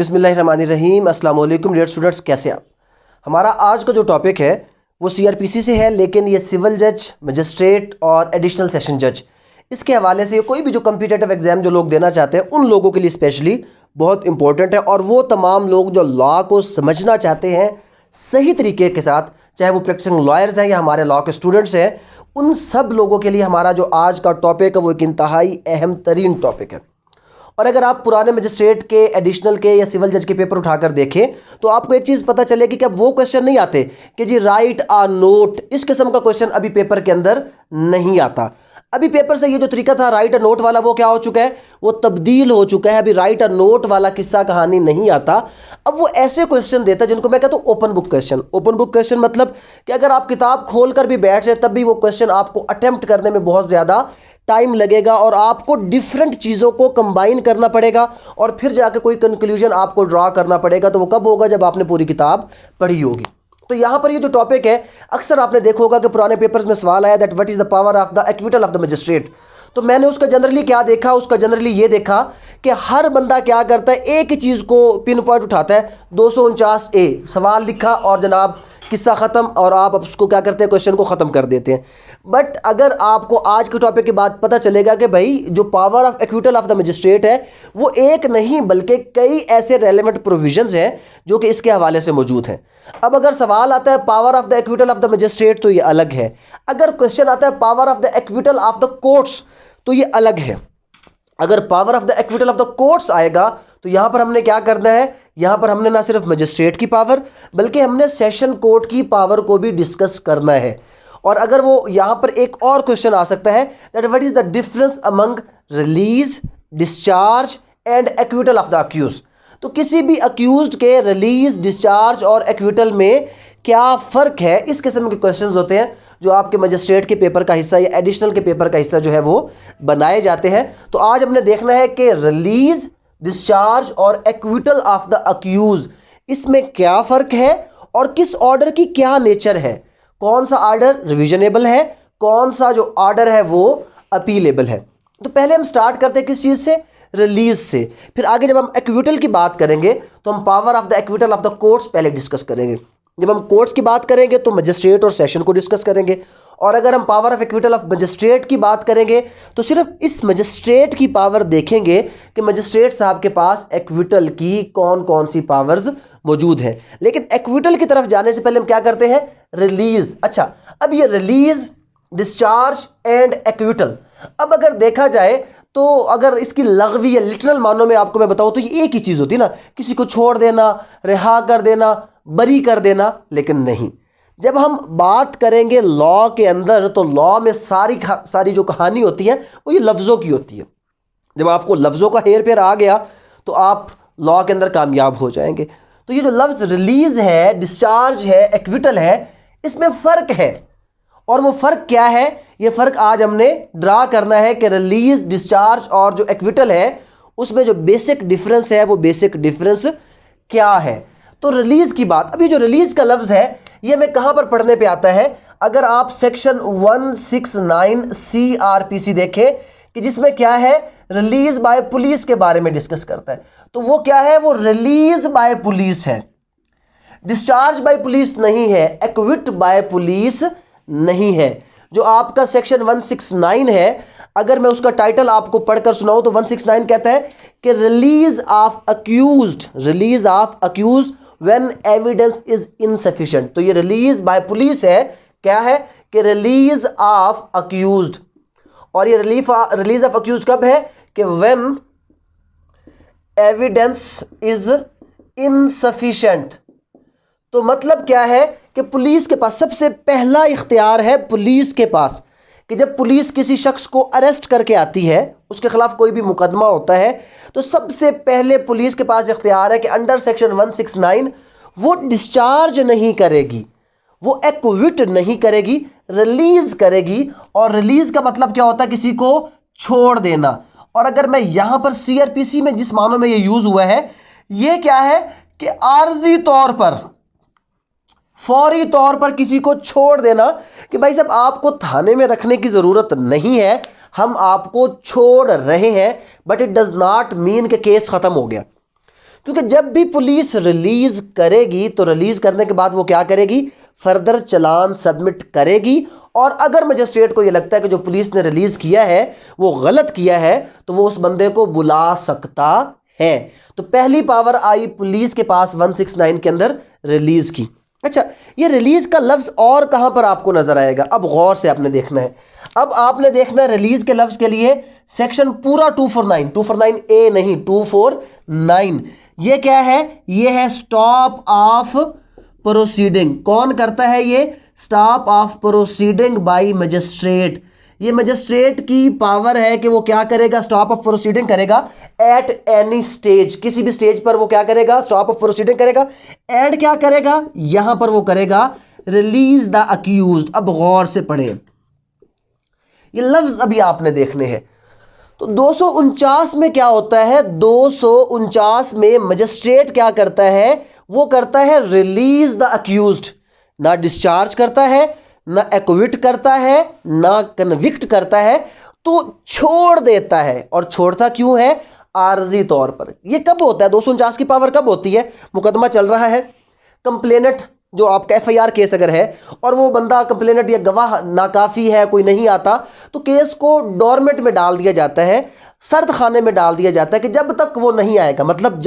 बिस्मिल्लाहिर्रहमानिर्रहीम। अस्सलाम वालेकुम डियर स्टूडेंट्स, कैसे आप। हमारा आज का जो टॉपिक है वो सीआरपीसी से है, लेकिन ये सिविल जज, मजिस्ट्रेट और एडिशनल सेशन जज, इसके हवाले से कोई भी जो कम्पिटिटिव एग्ज़ाम जो लोग देना चाहते हैं उन लोगों के लिए स्पेशली बहुत इंपॉर्टेंट है। और वो तमाम लोग जो लॉ को समझना चाहते हैं सही तरीके के साथ, चाहे वो प्रैक्टिसिंग लॉयर्स हैं या हमारे लॉ के स्टूडेंट्स हैं, उन सब लोगों के लिए हमारा जो आज का टॉपिक है वो एक इंतहाई अहम तरीन टॉपिक है। और अगर आप पुराने मजिस्ट्रेट के, एडिशनल के या सिविल जज के पेपर उठाकर देखें तो आपको एक चीज़ पता चलेगी कि अब वो क्वेश्चन नहीं आते कि जी राइट आ नोट, इस किस्म का क्वेश्चन अभी पेपर के अंदर नहीं आता। अभी पेपर से ये जो तरीका था राइट अ नोट वाला वो क्या हो चुका है, वो तब्दील हो चुका है। अभी राइट अ नोट वाला किस्सा कहानी नहीं आता। अब वो ऐसे क्वेश्चन देता है जिनको मैं कहता हूँ open book question. Open book question मतलब कि अगर आप किताब खोल कर भी बैठ जाए तब भी वो क्वेश्चन आपको अटेम्प्ट करने में बहुत ज़्यादा टाइम लगेगा और आपको डिफरेंट चीज़ों को कंबाइन करना पड़ेगा और फिर जाके कोई कंक्लूजन आपको ड्रा करना पड़ेगा। तो वो कब होगा, जब आपने पूरी किताब पढ़ी होगी। तो यहाँ पर ये जो टॉपिक है, अक्सर आपने देखा होगा कि पुराने पेपर्स में सवाल आया that what is the power of the acquittal of the magistrate. तो मैंने उसका जनरली क्या देखा, उसका जनरली ये देखा कि हर बंदा क्या करता है, एक ही चीज़ को पिन पॉइंट उठाता है, 249A सवाल लिखा और जनाब किस्सा ख़त्म, और आप उसको क्या करते हैं, क्वेश्चन को ख़त्म कर देते हैं। बट अगर आपको आज के टॉपिक के बाद पता चलेगा कि भाई जो power of acquittal of the magistrate है वो एक नहीं बल्कि कई ऐसे रेलेवेंट प्रोविजंस हैं जो कि इसके हवाले से मौजूद हैं। अब अगर सवाल आता है power of the acquittal of the magistrate तो ये अलग है। अगर क्वेश्चन आता है power of the acquittal of the courts तो ये अलग है। अगर power of the acquittal of the courts आएगा तो यहां पर हमने क्या करना है, यहां पर हमने ना सिर्फ मजिस्ट्रेट की पावर बल्कि हमने सेशन कोर्ट की पावर को भी डिस्कस करना है। और अगर वो यहां पर एक और क्वेश्चन आ सकता है that what is the difference among release, discharge and acquittal of the accused. तो किसी भी अक्यूज्ड के रिलीज, डिस्चार्ज और एक्विटल में क्या फ़र्क है, इस किस्म के क्वेश्चंस होते हैं जो आपके मजिस्ट्रेट के पेपर का हिस्सा या एडिशनल के पेपर का हिस्सा जो है वो बनाए जाते हैं। तो आज हमने देखना है कि रिलीज, डिस्चार्ज और एक्विटल ऑफ द अक्यूज, इसमें क्या फ़र्क है और किस ऑर्डर की क्या नेचर है, कौन सा ऑर्डर रिविजनेबल है, कौन सा जो ऑर्डर है वो अपीलेबल है। तो पहले हम स्टार्ट करते हैं किस चीज़ से, रिलीज से। फिर आगे जब हम एक्विटल की बात करेंगे तो हम power of the acquittal of the courts पहले डिस्कस करेंगे। जब हम कोर्ट्स की बात करेंगे तो मजिस्ट्रेट और सेशन को डिस्कस करेंगे। और अगर हम power of acquittal of magistrate की बात करेंगे तो सिर्फ इस मजिस्ट्रेट की पावर देखेंगे कि मजिस्ट्रेट साहब के पास एक्विटल की कौन कौन सी पावर्स मौजूद हैं। लेकिन एक्विटल की तरफ जाने से पहले हम क्या करते हैं, रिलीज। अच्छा, अब ये रिलीज, डिस्चार्ज एंड एक्विटल, अब अगर देखा जाए तो अगर इसकी लग़वी या लिटरल मानों में आपको मैं बताऊं तो ये एक ही चीज़ होती है ना, किसी को छोड़ देना, रिहा कर देना, बरी कर देना। लेकिन नहीं, जब हम बात करेंगे लॉ के अंदर तो लॉ में सारी जो कहानी होती है वो ये लफ्ज़ों की होती है। जब आपको लफ्ज़ों का हेर फेर आ गया तो आप लॉ के अंदर कामयाब हो जाएंगे। तो ये जो लफ्ज़ रिलीज है, डिस्चार्ज है, एक्विटल है, इसमें फ़र्क है। और वो फ़र्क क्या है, ये फ़र्क आज हमने ड्रा करना है कि रिलीज, डिस्चार्ज और जो एक्विटल है उसमें जो बेसिक डिफरेंस है वो बेसिक डिफरेंस क्या है। तो रिलीज़ की बात, अभी जो रिलीज़ का लफ्ज़ है ये हमें कहाँ पर पढ़ने पे आता है, अगर आप सेक्शन 169 CRPC देखें कि जिसमें क्या है, रिलीज़ बाय पुलिस के बारे में डिस्कस करता है। तो वो क्या है, वो रिलीज़ बाय पुलिस है, डिस्चार्ज बाय पुलिस नहीं है, एक्विट बाय पुलिस नहीं है। जो आपका सेक्शन 169 है, अगर मैं उसका टाइटल आपको पढ़कर सुनाऊं तो 169 कहता है कि release of accused, release of accused when evidence is insufficient. तो ये रिलीज बाय पुलिस है, क्या है कि रिलीज ऑफ अक्यूज्ड। और ये रिलीज ऑफ अक्यूज्ड कब है कि व्हेन एविडेंस इज इनसफिशिएंट। तो मतलब क्या है कि पुलिस के पास सबसे पहला इख्तियार है, पुलिस के पास, कि जब पुलिस किसी शख्स को अरेस्ट करके आती है, उसके खिलाफ कोई भी मुकदमा होता है, तो सबसे पहले पुलिस के पास इख्तियार है कि अंडर सेक्शन 169 वो डिस्चार्ज नहीं करेगी, वो एक्विट नहीं करेगी, रिलीज करेगी। और रिलीज का मतलब क्या होता है, किसी को छोड़ देना। और अगर मैं यहां पर CRPC में जिस मानों में ये यूज हुआ है, ये क्या है कि आर्जी तौर पर, फौरी तौर पर किसी को छोड़ देना कि भाई साहब आपको थाने में रखने की ज़रूरत नहीं है, हम आपको छोड़ रहे हैं, but it does not mean कि केस ख़त्म हो गया। क्योंकि जब भी पुलिस रिलीज करेगी तो रिलीज करने के बाद वो क्या करेगी, फर्दर चालान सबमिट करेगी। और अगर मजिस्ट्रेट को ये लगता है कि जो पुलिस ने रिलीज किया है वो गलत किया है तो वो उस बंदे को बुला सकता है। तो पहली पावर आई पुलिस के पास 169 के अंदर रिलीज की। अच्छा, ये रिलीज का लफ्ज और कहां पर आपको नजर आएगा, अब गौर से आपने देखना है। अब आपने देखना है रिलीज के लफ्ज के लिए सेक्शन पूरा 249 ए नहीं 249, ये क्या है, ये है स्टॉप ऑफ प्रोसीडिंग। कौन करता है ये, stop of proceeding by magistrate. ये मजिस्ट्रेट की पावर है कि वो क्या करेगा, स्टॉप ऑफ प्रोसीडिंग करेगा एट एनी स्टेज, किसी भी स्टेज पर वो क्या करेगा, स्टॉप ऑफ प्रोसीडिंग करेगा। एंड क्या करेगा, यहां पर वो करेगा रिलीज द अक्यूज्ड। अब गौर से पढ़े, ये लफ्ज अभी आपने देखने हैं। तो 249 में क्या होता है, 249 में मजिस्ट्रेट क्या करता है, वो करता है रिलीज द अक्यूज्ड। ना डिस्चार्ज करता है, ना एक्विट करता है, ना कन्विक्ट करता है, तो छोड़ देता है। और छोड़ता क्यों है, आर्जी तौर पर। ये कब होता है, 249 की पावर कब होती है, मुकदमा चल रहा है, कंप्लेनेंट जो आपका एफआईआर केस अगर है और वो बंदा कंप्लेनेंट या गवाह नाकाफी है, कोई नहीं आता, तो केस को डोरमेट में डाल दिया जाता है, सर्द खाने में डाल दिया जाता है कि जब तक वो नहीं आएगा, मतलब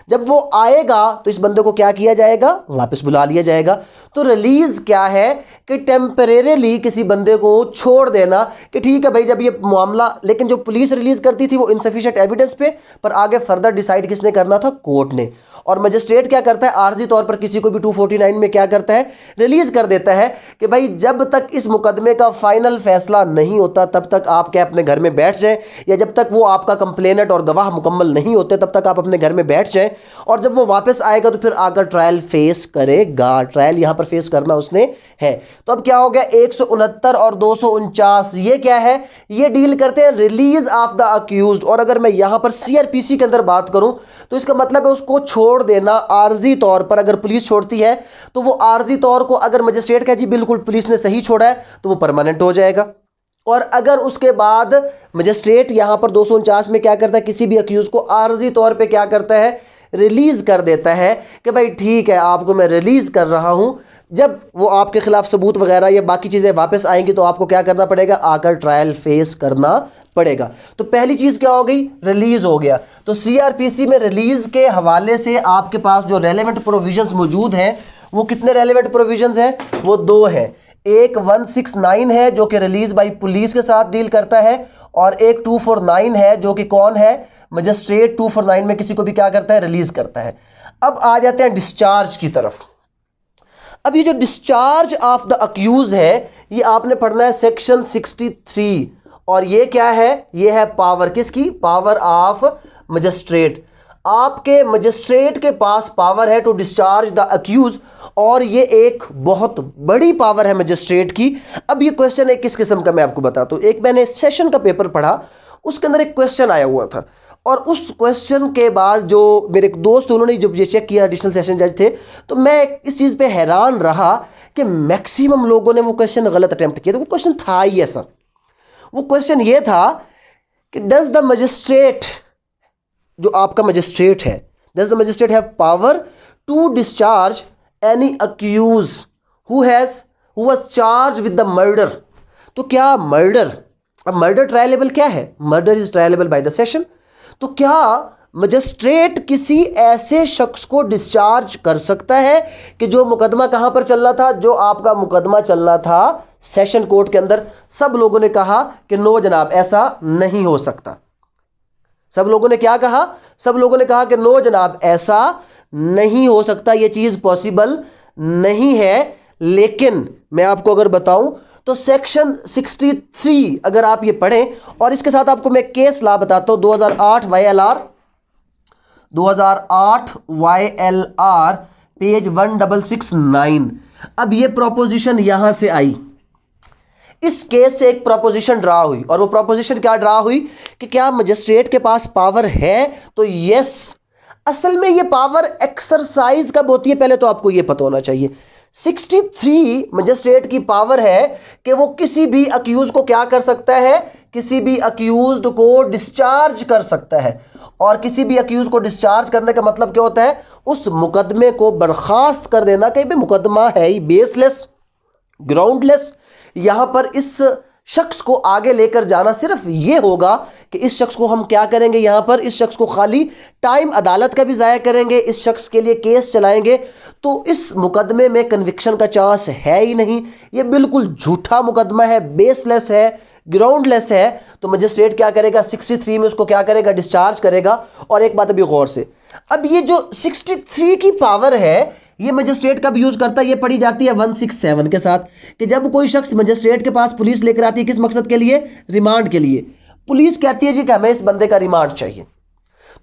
जब वो आएगा तो इस बंदे को क्या किया जाएगा, वापस बुला लिया जाएगा। तो रिलीज क्या है कि टेम्परेरीली किसी बंदे को छोड़ देना कि ठीक है भाई, जब ये मामला, लेकिन जो पुलिस रिलीज करती थी वो इनसफिशिएंट एविडेंस पे, पर आगे फर्दर डिसाइड किसने करना था, कोर्ट ने। और मजिस्ट्रेट क्या करता है, आर्जी तौर पर किसी को भी 249 में क्या करता है, रिलीज कर देता है कि भाई जब तक इस मुकदमे का फाइनल फैसला नहीं होता तब तक आप क्या अपने घर में बैठ जाएं, या जब तक वो आपका कंप्लेनेंट और गवाह मुकम्मल नहीं होते तब तक आप अपने घर में बैठ जाएं। और जब वो वापस आएगा तो फिर आकर ट्रायल फेस करेगा, ट्रायल यहां पर फेस करना उसने है। तो अब क्या हो गया, 169 और 249 ये क्या है, ये डील करते हैं रिलीज ऑफ द अक्यूज्ड। और अगर मैं यहां पर सीआरपीसी के अंदर बात करूं तो इसका मतलब है उसको छोड़ देना आर्जी तौर पर। अगर पुलिस छोड़ती है तो वो आर्जी तौर को, अगर मजिस्ट्रेट कहे जी बिल्कुल पुलिस ने सही छोड़ा है, तो वो परमानेंट हो जाएगा। और अगर उसके बाद मजिस्ट्रेट यहां पर 249 में क्या करता है, किसी भी अक्यूज को आर्जी तौर पे क्या करता है, रिलीज कर देता है कि भाई ठीक है आपको मैं रिलीज कर रहा हूं। जब वो आपके खिलाफ सबूत वगैरह या बाकी चीजें वापस आएंगी तो आपको क्या करना पड़ेगा, आकर ट्रायल फेस करना पड़ेगा। तो पहली चीज क्या हो गई, रिलीज हो गया। तो सीआरपीसी में रिलीज के हवाले से आपके पास जो रेलेवेंट प्रोविजंस मौजूद हैं वो कितने रेलेवेंट प्रोविजंस हैं, वो दो हैं। एक 169 है जो कि रिलीज बाय पुलिस के साथ डील करता है, और एक 249 है जो कि कौन है, मजिस्ट्रेट 249 में किसी को भी क्या करता है, रिलीज करता है। अब आ जाते हैं डिस्चार्ज की तरफ। अब ये जो डिस्चार्ज ऑफ द अक्यूज है ये आपने पढ़ना है सेक्शन 63, और ये क्या है, ये है पावर किसकी, पावर ऑफ मजिस्ट्रेट। आपके मजिस्ट्रेट के पास पावर है टू डिस्चार्ज द अक्यूज, और ये एक बहुत बड़ी पावर है मजिस्ट्रेट की। अब ये क्वेश्चन है किस किस्म का, मैं आपको बताता हूं। एक मैंने सेशन का पेपर पढ़ा, उसके अंदर एक क्वेश्चन आया हुआ था, और उस क्वेश्चन के बाद जो मेरे एक दोस्त उन्होंने जब ये चेक किया, एडिशनल सेशन जज थे, तो मैं इस चीज़ पे हैरान रहा कि मैक्सिमम लोगों ने वो क्वेश्चन गलत अटेम्प्ट किया। तो वो क्वेश्चन था ही ऐसा, वो क्वेश्चन ये था कि डज द मजिस्ट्रेट, जो आपका मजिस्ट्रेट है, does the magistrate have power to discharge any accused who was charged with the murder. तो क्या मर्डर, अब मर्डर ट्रायलेबल क्या है, murder is triable by the session. तो क्या मजिस्ट्रेट किसी ऐसे शख्स को डिस्चार्ज कर सकता है कि जो मुकदमा कहां पर चल रहा था, जो आपका मुकदमा चल रहा था सेशन कोर्ट के अंदर। सब लोगों ने कहा कि नो जनाब ऐसा नहीं हो सकता। सब लोगों ने क्या कहा, सब लोगों ने कहा कि नो जनाब ऐसा नहीं हो सकता, यह चीज पॉसिबल नहीं है। लेकिन मैं आपको अगर बताऊं तो सेक्शन 63 अगर आप ये पढ़ें, और इसके साथ आपको मैं केस ला बताता हूं, 2008 YLR पेज 1669। अब ये प्रोपोजिशन यहां से आई, इस केस से एक प्रोपोजिशन ड्रा हुई, और वो प्रोपोजिशन क्या ड्रा हुई कि क्या मजिस्ट्रेट के पास पावर है, तो यस। असल में ये पावर एक्सरसाइज कब होती है, पहले तो आपको ये पता होना चाहिए। 63 मजिस्ट्रेट की पावर है कि वो किसी भी अक्यूज को क्या कर सकता है, किसी भी अक्यूज्ड को डिस्चार्ज कर सकता है। और किसी भी अक्यूज को डिस्चार्ज करने का मतलब क्या होता है? उस मुकदमे को बर्खास्त कर देना। कहीं भी मुकदमा है ही बेसलेस, ग्राउंडलेस। यहां पर इस शख्स को आगे लेकर जाना सिर्फ ये होगा कि इस शख्स को हम क्या करेंगे, यहां पर इस शख्स को खाली टाइम अदालत का भी ज़ाया करेंगे, इस शख्स के लिए केस चलाएंगे, तो इस मुकदमे में कन्विक्शन का चांस है ही नहीं। ये बिल्कुल झूठा मुकदमा है, बेसलेस है, ग्राउंडलेस है। तो मजिस्ट्रेट क्या करेगा? 63 में उसको क्या करेगा? डिस्चार्ज करेगा। और एक बात अभी गौर से, अब ये जो 63 की पावर है ये मजिस्ट्रेट कब यूज करता है? ये पढ़ी जाती है 167 के साथ, कि जब कोई शख्स मजिस्ट्रेट के पास पुलिस लेकर आती है, किस मकसद के लिए? रिमांड के लिए। पुलिस कहती है जी कि हमें इस बंदे का रिमांड चाहिए,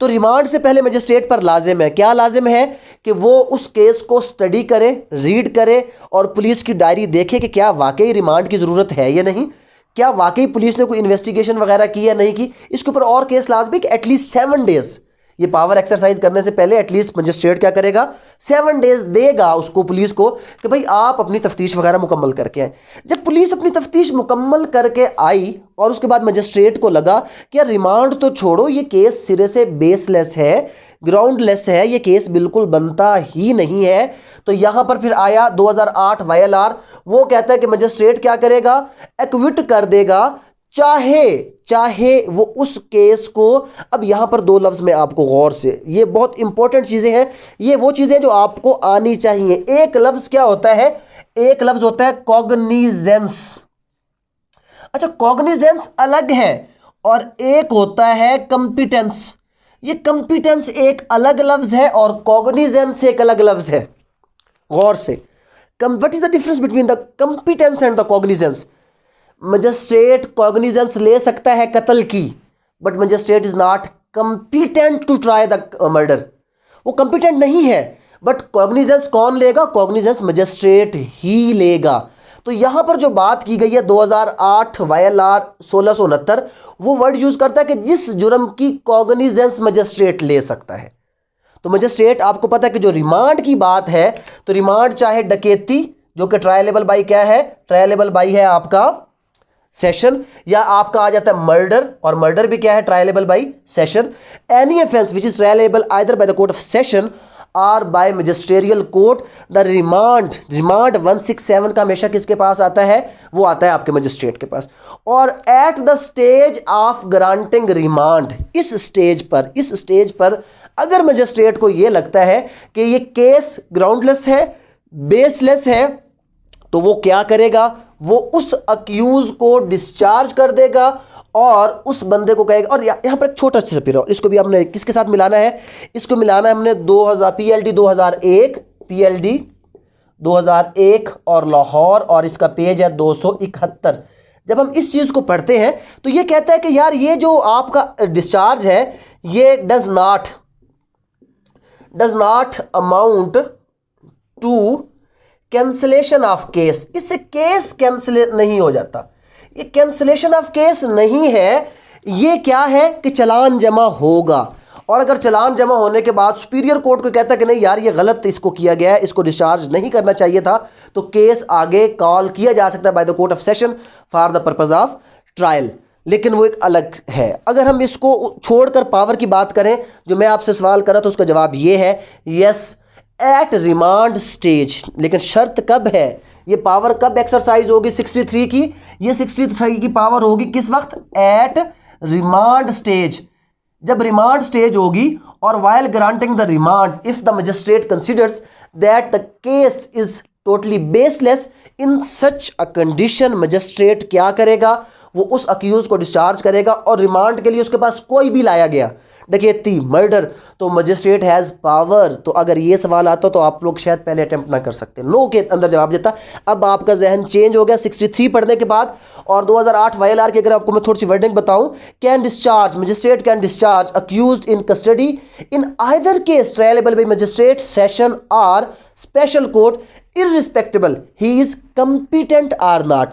तो रिमांड से पहले मजिस्ट्रेट पर लाजिम है, क्या लाजिम है? कि वो उस केस को स्टडी करे, रीड करे और पुलिस की डायरी देखे कि क्या वाकई रिमांड की ज़रूरत है या नहीं, क्या वाकई पुलिस ने कोई इन्वेस्टिगेशन वगैरह की या नहीं की। इसके ऊपर और केस लाजमी कि एटलीस्ट 7 डेज, ये पावर एक्सरसाइज करने से पहले एटलीस्ट मजिस्ट्रेट क्या करेगा? 7 डेज देगा उसको, पुलिस को, कि भाई आप अपनी तफ्तीश वगैरह मुकम्मल करके आए। जब पुलिस अपनी तफ्तीश मुकम्मल करके आई और उसके बाद मजिस्ट्रेट को लगा कि यार रिमांड तो छोड़ो, ये केस सिरे से बेसलेस है, ग्राउंडलेस है, ये केस बिल्कुल बनता ही नहीं है, तो यहां पर फिर आया 2008 वायलआर। वो कहता है कि मजिस्ट्रेट क्या करेगा? एक्विट कर देगा, चाहे वो उस केस को। अब यहां पर 2 लफ्ज में आपको गौर से, ये बहुत इंपॉर्टेंट चीजें हैं, ये वो चीजें जो आपको आनी चाहिए। एक लफ्ज क्या होता है? एक लफ्ज होता है कॉग्निजेंस। अच्छा, कॉग्निजेंस अलग है और एक होता है कंपिटेंस। ये कंपिटेंस एक अलग लफ्ज है और कॉग्निजेंस एक अलग लफ्ज है। गौर से, what is the difference between the competence and the cognizance? Magistrate cognizance ले सकता है कत्ल की, but magistrate is not competent to try the murder. वो कंपिटेंट नहीं है, बट कॉग्निजेंस कौन लेगा? कॉग्निजेंस मजिस्ट्रेट ही लेगा। तो यहां पर जो बात की गई है 2008 वायलआर 1669, वो वर्ड यूज करता है कि जिस जुर्म की कॉग्निजेंस मजिस्ट्रेट ले सकता है। तो मजिस्ट्रेट, आपको पता है कि जो रिमांड की बात है, तो रिमांड चाहे डकैती, जो कि ट्रायलेबल बाई क्या है? ट्रायलेबल बाई है आपका सेशन, या आपका आ जाता है मर्डर, और मर्डर भी क्या है? Triable by session. Any offence which is triable either by the court of session or by magisterial court. The remand 167 का हमेशा किसके पास आता है? वो आता है आपके मजिस्ट्रेट के पास। और at the stage of granting remand, इस स्टेज पर अगर मजिस्ट्रेट को यह लगता है कि ये केस ग्राउंडलेस है, बेसलेस है, तो वो क्या करेगा? वो उस अक्यूज को डिस्चार्ज कर देगा और उस बंदे को कहेगा। और यहां पर एक छोटा सा पिरो, इसको भी हमने किसके साथ मिलाना है? इसको मिलाना है हमने 2000 PLD 2001 और लाहौर, और इसका पेज है 271। जब हम इस चीज को पढ़ते हैं तो ये कहता है कि यार ये जो आपका डिस्चार्ज है, ये does not amount to cancellation of case. इससे केस कैंसिल नहीं हो जाता, ये कैंसिलेशन ऑफ केस नहीं है, ये क्या है कि चालान जमा होगा। और अगर चालान जमा होने के बाद सुपीरियर कोर्ट को कहता है कि नहीं यार ये गलत इसको किया गया है, इसको डिस्चार्ज नहीं करना चाहिए था, तो केस आगे कॉल किया जा सकता है bye the court of session for the purpose of trial. लेकिन वो एक अलग है। अगर हम इसको छोड़कर पावर की बात करें, जो मैं आपसे सवाल करा तो उसका जवाब ये है यस, एट रिमांड स्टेज। लेकिन शर्त कब है? ये पावर कब एक्सरसाइज होगी 63 की? ये 63 की पावर होगी किस वक्त? At remand stage. जब रिमांड स्टेज होगी और while granting the remand, if the magistrate considers that the case is totally baseless, in such a condition magistrate क्या करेगा? वो उस अक्यूज को डिस्चार्ज करेगा। और रिमांड के लिए उसके पास कोई भी लाया गया, डकैती, मर्डर, तो मजिस्ट्रेट हैज पावर। तो अगर ये सवाल आता तो आप लोग शायद पहले अटेम्प्ट ना कर सकते, नो के अंदर जवाब देता। अब आपका जहन चेंज हो गया 63 पढ़ने के बाद। और 2008 वायलआर की अगर आपको मैं थोड़ी सी वर्डिंग बताऊं, can discharge, magistrate can discharge accused in custody in either case triable by magistrate, session और special court, irrespective he is competent or not.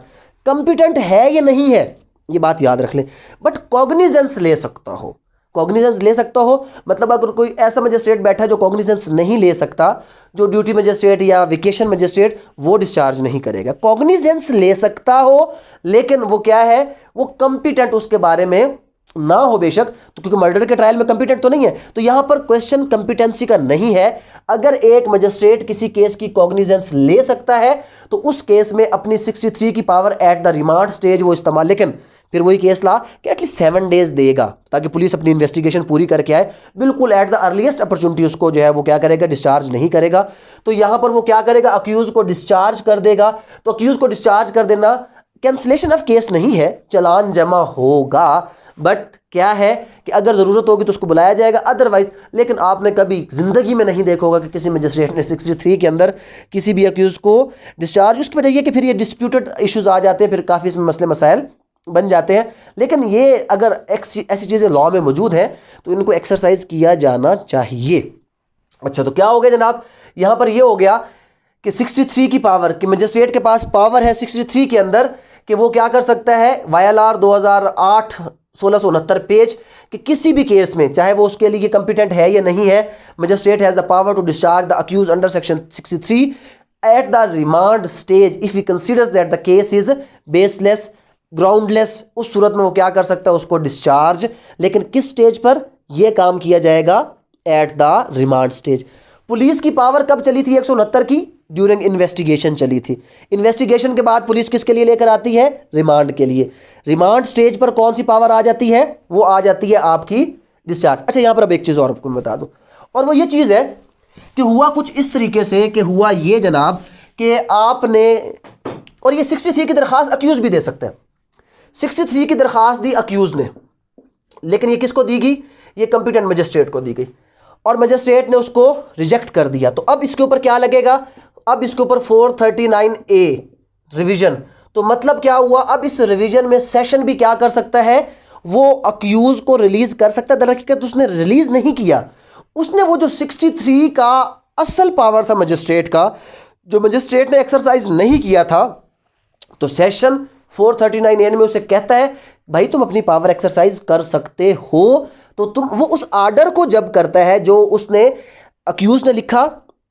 Competent है या नहीं है, ये बात याद रख लें। बट कॉग्निजेंस ले सकता हो, कॉग्निजेंस ले सकता हो, मतलब अगर कोई ऐसा मजिस्ट्रेट बैठा है जो कॉग्निजेंस नहीं ले सकता, जो ड्यूटी मजिस्ट्रेट या वेकेशन मजिस्ट्रेट, वो डिस्चार्ज नहीं करेगा। कॉग्निजेंस ले सकता हो लेकिन वो क्या है, वो कंपिटेंट उसके बारे में ना हो बेशक, तो क्योंकि मर्डर के ट्रायल में कंपिटेंट तो नहीं है, तो यहां पर क्वेश्चन कंपिटेंसी का नहीं है। अगर एक मजिस्ट्रेट किसी केस की कॉग्निजेंस ले सकता है तो उस केस में अपनी 63 की power eight the remand stage वो इस्तेमाल, लेकिन फिर वही केस ला कि एटलीस्ट 7 डेज देगा ताकि पुलिस अपनी इन्वेस्टिगेशन पूरी करके आए। बिल्कुल एट द अर्लीस्ट अपॉर्चुनिटी उसको जो है वो क्या करेगा, डिस्चार्ज नहीं करेगा। तो यहां पर वो क्या करेगा, अक्यूज को डिस्चार्ज कर देगा। तो अक्यूज को डिस्चार्ज कर देना कैंसलेशन ऑफ केस नहीं है, चालान जमा होगा, बट क्या है कि अगर ज़रूरत होगी तो उसको बुलाया जाएगा, अदरवाइज। लेकिन आपने कभी ज़िंदगी में नहीं देखा होगा कि किसी मजिस्ट्रेट ने 63 के अंदर किसी भी अक्यूज को डिस्चार्ज। उसकी वजह यह कि फिर ये डिस्प्यूटेड इश्यूज आ जाते हैं, फिर काफ़ी इसमें मसले मसाइल बन जाते हैं। लेकिन ये अगर ऐसी चीज़ें लॉ में मौजूद हैं तो इनको एक्सरसाइज किया जाना चाहिए। अच्छा, तो क्या हो गया जनाब, यहाँ पर ये हो गया कि 63 की पावर, कि मजिस्ट्रेट के पास पावर है 63 के अंदर कि वो क्या कर सकता है, YLR 2008 1669 पेज, कि किसी भी केस में चाहे वो उसके लिए कंपिटेंट है या नहीं है, magistrate has the power to discharge the accused under section 63 at the remand stage if he considers that the case is baseless groundless. उस सूरत में वो क्या कर सकता है, उसको डिस्चार्ज। लेकिन किस स्टेज पर यह काम किया जाएगा, eight the remand stage. Police की पावर कब चली थी 169 की, ड्यूरिंग इन्वेस्टिगेशन चली थी। इन्वेस्टिगेशन के बाद पुलिस किसके लिए लेकर आती है, रिमांड के लिए। रिमांड स्टेज पर कौन सी पावर आ जाती है, वो आ जाती है आपकी डिस्चार्ज। अच्छा, यहां पर अब एक चीज और आपको मैं बता दूं, और वो ये चीज है कि हुआ कुछ इस तरीके से कि हुआ ये जनाब कि आपने, और ये 63 की दरखास्त अक्यूज भी दे सकते हैं। 63 की दरखास्त दी अक्यूज ने, लेकिन ये किसको दी गई, ये कंपिटेंट मजिस्ट्रेट को दी गई, और मजिस्ट्रेट ने उसको रिजेक्ट कर दिया। तो अब इसके ऊपर क्या लगेगा, अब इसके ऊपर 439A रिवीजन। तो मतलब क्या हुआ, अब इस रिवीजन में सेशन भी क्या कर सकता है, वो अक्यूज को रिलीज कर सकता है। दरअसल उसने रिलीज नहीं किया, उसने वो जो 63 का असल पावर था मजिस्ट्रेट का, जो मजिस्ट्रेट ने एक्सरसाइज नहीं किया था, तो सेशन 439A में उसे कहता है भाई तुम अपनी पावर एक्सरसाइज कर सकते हो। तो तुम, वो उस आर्डर को जब करता है जो उसने अक्यूज ने लिखा,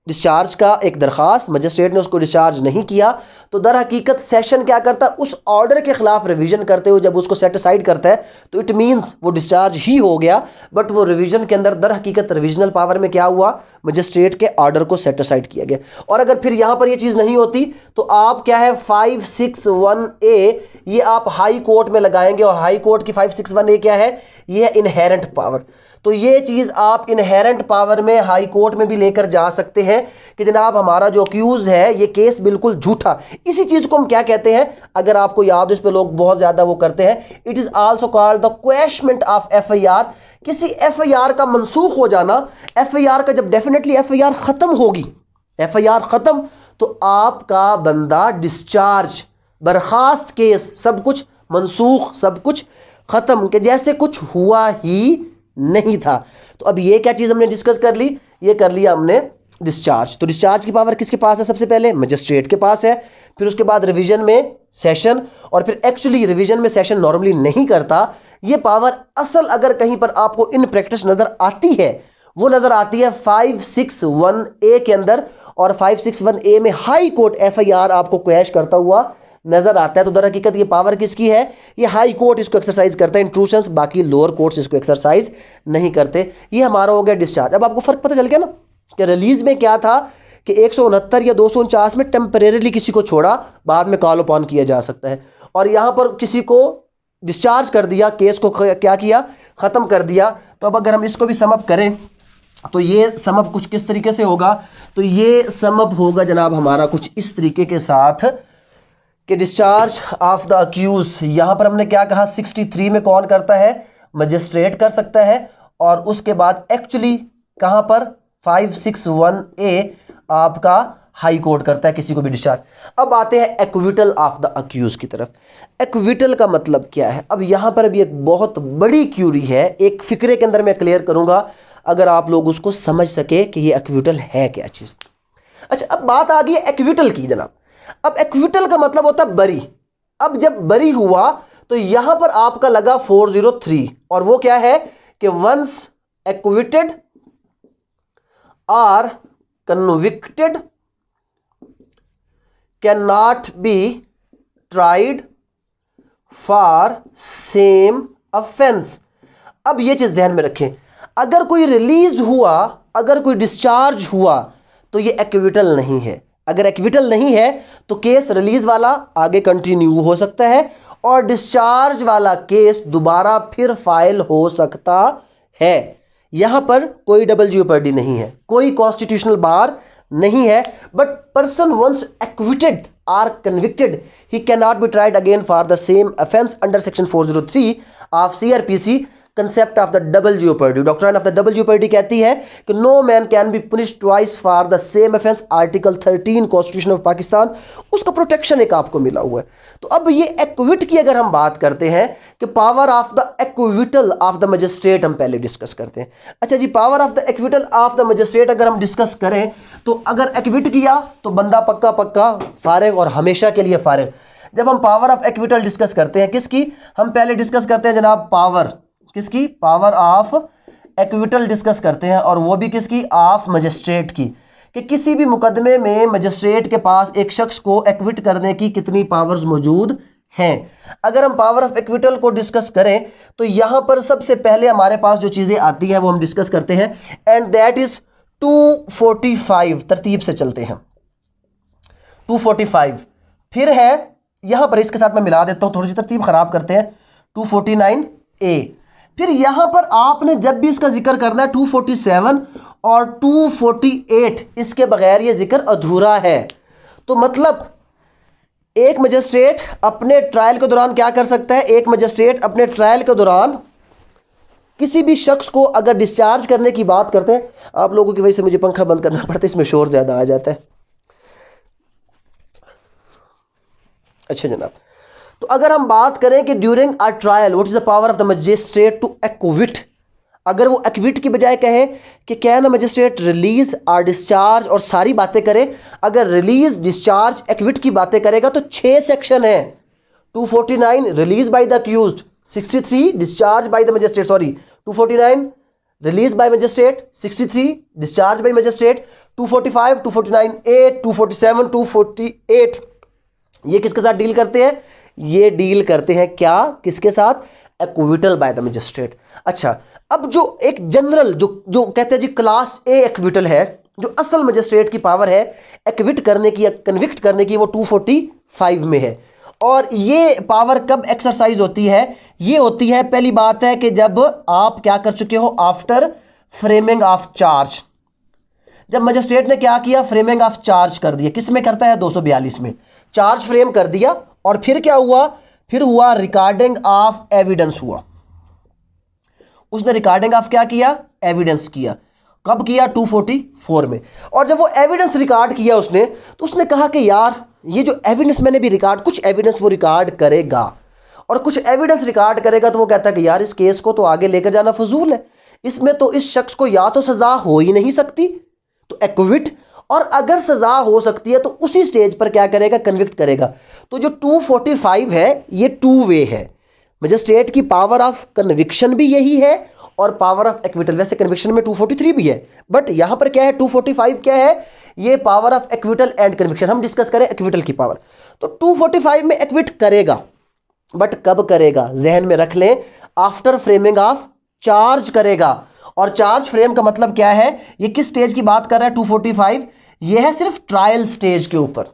डिस्चार्ज का एक दरखास्त, मजिस्ट्रेट ने उसको डिस्चार्ज नहीं किया, तो दर हकीकत सेशन क्या करता है, उस ऑर्डर के खिलाफ रिवीजन करते हुए जब उसको सेट असाइड करता है तो इट मींस वो डिस्चार्ज ही हो गया। बट वो रिवीजन के अंदर दर हकीकत रिविजनल पावर में क्या हुआ, मजिस्ट्रेट के ऑर्डर को सेट असाइड किया गया। और अगर फिर यहां पर ये चीज़ नहीं होती तो आप क्या है 561A, ये आप हाई कोर्ट में लगाएंगे, और हाई कोर्ट की 561A क्या है, ये है इनहेरेंट पावर। तो ये चीज़ आप इनहेरेंट पावर में हाई कोर्ट में भी लेकर जा सकते हैं कि जनाब हमारा जो अक्यूज है ये केस बिल्कुल झूठा। इसी चीज़ को हम क्या कहते हैं, अगर आपको याद हो, इस पे लोग बहुत ज़्यादा वो करते हैं, it is also called the quashment of FIR। किसी FIR का मनसूख हो जाना, FIR का जब डेफिनेटली FIR ख़त्म होगी, FIR ख़त्म, तो आपका बंदा डिस्चार्ज, बर्खास्त केस, सब कुछ मनसूख, सब कुछ ख़त्म, के जैसे कुछ हुआ ही नहीं था। तो अब ये क्या चीज़ हमने डिस्कस कर ली, ये कर लिया हमने डिस्चार्ज। तो डिस्चार्ज की पावर किसके पास है, सबसे पहले मजिस्ट्रेट के पास है, फिर उसके बाद रिवीजन में सेशन, और फिर एक्चुअली रिवीजन में सेशन नॉर्मली नहीं करता। ये पावर असल अगर कहीं पर आपको इन प्रैक्टिस नज़र आती है, वो नज़र आती है 561A के अंदर, और 561A में हाई कोर्ट FIR आपको क्वैश करता हुआ नजर आता है। तो दर हकीकत ये पावर किसकी है, ये हाई कोर्ट इसको एक्सरसाइज करता है, इंट्रूशंस, बाकी लोअर कोर्ट्स इसको एक्सरसाइज नहीं करते। ये हमारा हो गया डिस्चार्ज। अब आपको फर्क पता चल गया ना कि रिलीज में क्या था, कि 169 या 249 में टेम्परेरीली किसी को छोड़ा, बाद में कॉल अपॉन किया जा सकता है, और यहां पर किसी को डिस्चार्ज कर दिया, केस को क्या किया, खत्म कर दिया। तो अब अगर हम इसको भी समअप करें तो ये समअप कुछ किस तरीके से होगा, तो ये समअप होगा जनाब हमारा कुछ इस तरीके के साथ कि डिस्चार्ज ऑफ द अक्यूज, यहां पर हमने क्या कहा, 63 में कौन करता है, मजिस्ट्रेट कर सकता है, और उसके बाद एक्चुअली कहां पर 561A आपका हाई कोर्ट करता है किसी को भी डिस्चार्ज। अब आते हैं एक्विटल ऑफ द अक्यूज की तरफ। एक्विटल का मतलब क्या है, अब यहां पर अभी एक बहुत बड़ी क्यूरी है, एक फिक्रे के अंदर मैं क्लियर करूंगा अगर आप लोग उसको समझ सके कि ये एक्विटल है क्या चीज। अच्छा, अब बात आ गई एक्विटल की जनाब। अब एक्विटल का मतलब होता है बरी। अब जब बरी हुआ तो यहां पर आपका लगा 403, और वो क्या है कि वंस एक्विटेड और convicted can not be tried for same offence. अब ये चीज ध्यान में रखें, अगर कोई रिलीज हुआ, अगर कोई डिस्चार्ज हुआ तो ये एक्विटल नहीं है। अगर एक्विटल नहीं है तो केस रिलीज वाला आगे कंटिन्यू हो सकता है और डिस्चार्ज वाला केस दोबारा फिर फाइल हो सकता है। यहां पर कोई डबल जेओपर्डी नहीं है, कोई कॉन्स्टिट्यूशनल बार नहीं है। But person once acquitted or convicted he can not be tried again for the same offence under section 403 of CrPC, concept of the double jeopardy. Doctrine of the double jeopardy कहती है कि no man can be punished twice for the same offence, article 13 constitution of Pakistan, उसका protection एक आपको मिला हुआ है। तो अब ये एक्विट की अगर हम बात करते हैं कि power of the acquittal of the magistrate हम पहले डिस्कस करते हैं। अच्छा जी, power of the acquittal of the magistrate अगर हम डिस्कस करें तो अगर एक्विट किया तो बंदा पक्का पक्का फारिग और हमेशा के लिए फारिग। जब हम पावर ऑफ एक्विटल डिस्कस करते हैं, किसकी हम पहले डिस्कस करते हैं जनाब, पावर किसकी, पावर ऑफ एक्विटल डिस्कस करते हैं, और वो भी किसकी, ऑफ मजिस्ट्रेट की, कि किसी भी मुकदमे में मजिस्ट्रेट के पास एक शख्स को एक्विट करने की कितनी पावर्स मौजूद हैं। अगर हम पावर ऑफ एक्विटल को डिस्कस करें तो यहां पर सबसे पहले हमारे पास जो चीजें आती हैं वो हम डिस्कस करते हैं, एंड दैट इज 245। तरतीब से चलते हैं, 245 फिर है यहां पर, इसके साथ मैं मिला देता हूं, थोड़ी सी तरतीब खराब करते हैं, 249A। फिर यहां पर आपने जब भी इसका जिक्र करना है 247 और 248, इसके बगैर ये जिक्र अधूरा है। तो मतलब एक मजिस्ट्रेट अपने ट्रायल के दौरान क्या कर सकता है, एक मजिस्ट्रेट अपने ट्रायल के दौरान किसी भी शख्स को अगर डिस्चार्ज करने की बात करते हैं, आप लोगों की वजह से मुझे पंखा बंद करना पड़ता है, इसमें शोर ज्यादा आ जाता है। अच्छा जनाब, तो अगर हम बात करें कि during a trial what is the power of the magistrate to acquit, अगर वो एक्विट की बजाय कहे कि कैन अ मजिस्ट्रेट रिलीज और डिस्चार्ज और सारी बातें करे, अगर रिलीज डिस्चार्ज एक्विट की बातें करेगा तो 6 सेक्शन है। 249 release by the accused, 63 discharge by the magistrate, sorry 249 release by magistrate, 63 discharge by magistrate, 245, 249A, 247, 248 ये किसके साथ डील करते हैं, ये डील करते हैं क्या, किसके साथ, एक्विटल बाय द मजिस्ट्रेट। अच्छा, अब जो एक जनरल जो कहते हैं जी क्लास ए एक्विटल है, जो असल मजिस्ट्रेट की पावर है एक्विट करने की या कन्विक्ट करने की, वो 245 में है। और ये पावर कब एक्सरसाइज होती है, ये होती है, पहली बात है कि जब आप क्या कर चुके हो, आफ्टर फ्रेमिंग ऑफ चार्ज। जब मजिस्ट्रेट ने क्या किया, फ्रेमिंग ऑफ चार्ज कर दिया, किस में करता है, 242 में चार्ज फ्रेम कर दिया, और फिर क्या हुआ, फिर हुआ रिकॉर्डिंग ऑफ एविडेंस हुआ। उसने रिकॉर्डिंग ऑफ क्या किया, एविडेंस किया। कब किया, 244 में। और जब वो एविडेंस रिकॉर्ड किया उसने, तो उसने कहा कि यार ये जो एविडेंस मैंने भी रिकॉर्ड, कुछ एविडेंस वो रिकॉर्ड करेगा और कुछ एविडेंस रिकॉर्ड करेगा, तो वो कहता है कि यार इस केस को तो आगे लेकर जाना फजूल है, इसमें तो इस शख्स को या तो सजा हो ही नहीं सकती, तो एक्विट, और अगर सजा हो सकती है तो उसी स्टेज पर क्या करेगा, कन्विक्ट करेगा। तो जो 245 है ये 2 वे है, मजिस्ट्रेट की पावर ऑफ कन्विक्शन भी यही है और पावर ऑफ एक्विटल। वैसे कन्विक्शन में 243 भी है, बट यहां पर क्या है, 245 क्या है, ये power of acquittal and conviction. हम डिस्कस करें एक्विटल की पावर, तो 245 में एक्विट करेगा, बट कब करेगा, जहन में रख लें, आफ्टर फ्रेमिंग ऑफ चार्ज करेगा। और चार्ज फ्रेम का मतलब क्या है, ये किस स्टेज की बात कर रहा है 245, ये है सिर्फ ट्रायल स्टेज के ऊपर।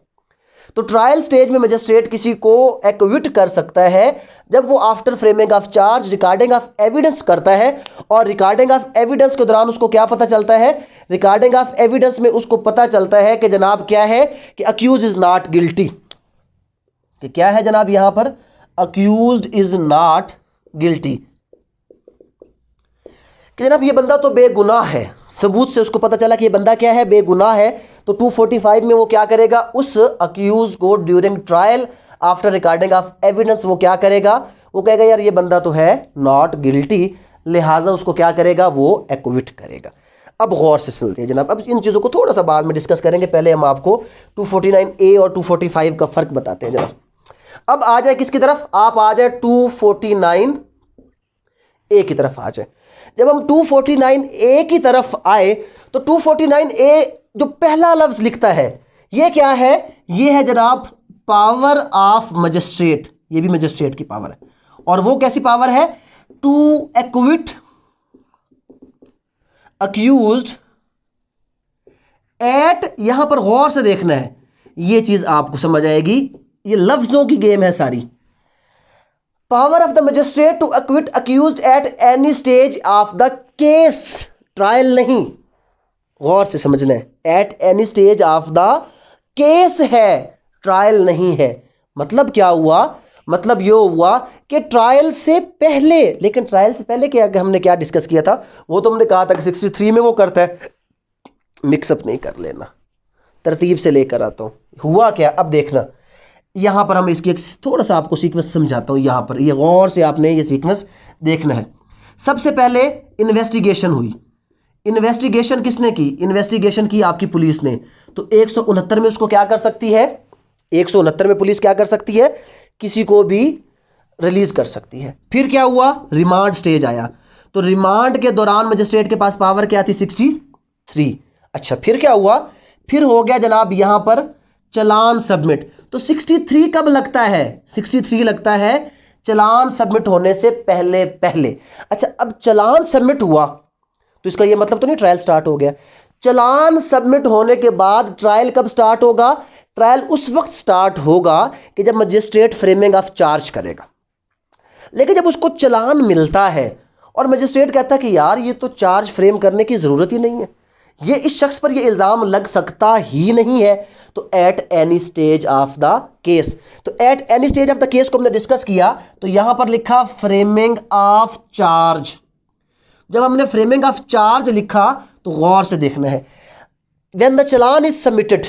तो ट्रायल स्टेज में मजिस्ट्रेट किसी को एक्विट कर सकता है जब वो after framing of charge recording of evidence करता है, और रिकॉर्डिंग ऑफ एविडेंस के दौरान उसको क्या पता चलता है, रिकॉर्डिंग ऑफ एविडेंस में उसको पता चलता है कि जनाब क्या है, कि अक्यूज इज नॉट गिल्टी, कि क्या है जनाब यहां पर, अक्यूज्ड इज नॉट गिल्टी, कि जनाब ये बंदा तो बेगुनाह है, सबूत से उसको पता चला कि ये बंदा क्या है, बेगुनाह है। तो 245 में वो क्या करेगा, उस अक्यूज को during trial after recording of evidence वो क्या करेगा, वो कहेगा यार ये बंदा तो है नॉट गिल्टी, लिहाजा उसको क्या करेगा, वो एक्विट करेगा। अब गौर से सुनते हैं जनाब, अब इन चीज़ों को थोड़ा सा बाद में डिस्कस करेंगे, पहले हम आपको 249A और 245 का फ़र्क बताते हैं जनाब। अब आ जाए किसकी तरफ, आप आ जाए 249A की तरफ आ जाए। जब हम 249A की तरफ आए तो 249A जो पहला लफ्ज लिखता है ये क्या है? ये है जनाब पावर ऑफ मजिस्ट्रेट। ये भी मजिस्ट्रेट की पावर है, और वो कैसी पावर है? टू एक्विट अक्यूज्ड एट, यहां पर गौर से देखना है, ये चीज आपको समझ आएगी, ये लफ्जों की गेम है सारी। Power of the magistrate to acquit accused at any stage of the case, trial नहीं, गौर से समझना है, at any stage of the case है, ट्रायल नहीं है। मतलब क्या हुआ? मतलब ये हुआ कि ट्रायल से पहले, लेकिन ट्रायल से पहले क्या हमने क्या डिस्कस किया था? वो तो हमने कहा था कि 63 में वो करता है, मिक्सअप नहीं कर लेना, तरतीब से लेकर आता हूं। हुआ क्या अब देखना, यहां पर हम इसकी एक थोड़ा सा आपको सीक्वेंस समझाता हूं। यहां पर ये गौर से आपने ये सीक्वेंस देखना है। सबसे पहले इन्वेस्टिगेशन हुई। इन्वेस्टिगेशन किसने की? इन्वेस्टिगेशन की आपकी पुलिस ने। तो 169 में उसको क्या कर सकती है? 169 में पुलिस क्या कर सकती है? किसी को भी रिलीज कर सकती है। फिर क्या हुआ? रिमांड स्टेज आया। तो रिमांड के दौरान मजिस्ट्रेट के पास पावर क्या थी? 63। अच्छा, फिर क्या हुआ? फिर हो गया जनाब यहां पर चालान सबमिट। तो 63 कब लगता है? 63 लगता है चालान सबमिट होने से पहले पहले। अच्छा, अब चालान सबमिट हुआ तो इसका यह मतलब तो नहीं ट्रायल स्टार्ट हो गया। चालान सबमिट होने के बाद ट्रायल कब स्टार्ट होगा? ट्रायल उस वक्त स्टार्ट होगा कि जब मजिस्ट्रेट फ्रेमिंग ऑफ चार्ज करेगा। लेकिन जब उसको चालान मिलता है और मजिस्ट्रेट कहता है कि यार ये तो चार्ज फ्रेम करने की ज़रूरत ही नहीं है, ये इस शख्स पर ये इल्ज़ाम लग सकता ही नहीं है, तो at any stage of the case. तो at any stage of the case को हमने डिस्कस किया, तो यहां पर लिखा फ्रेमिंग ऑफ चार्ज। जब हमने फ्रेमिंग ऑफ चार्ज लिखा तो गौर से देखना है, when the challan is submitted,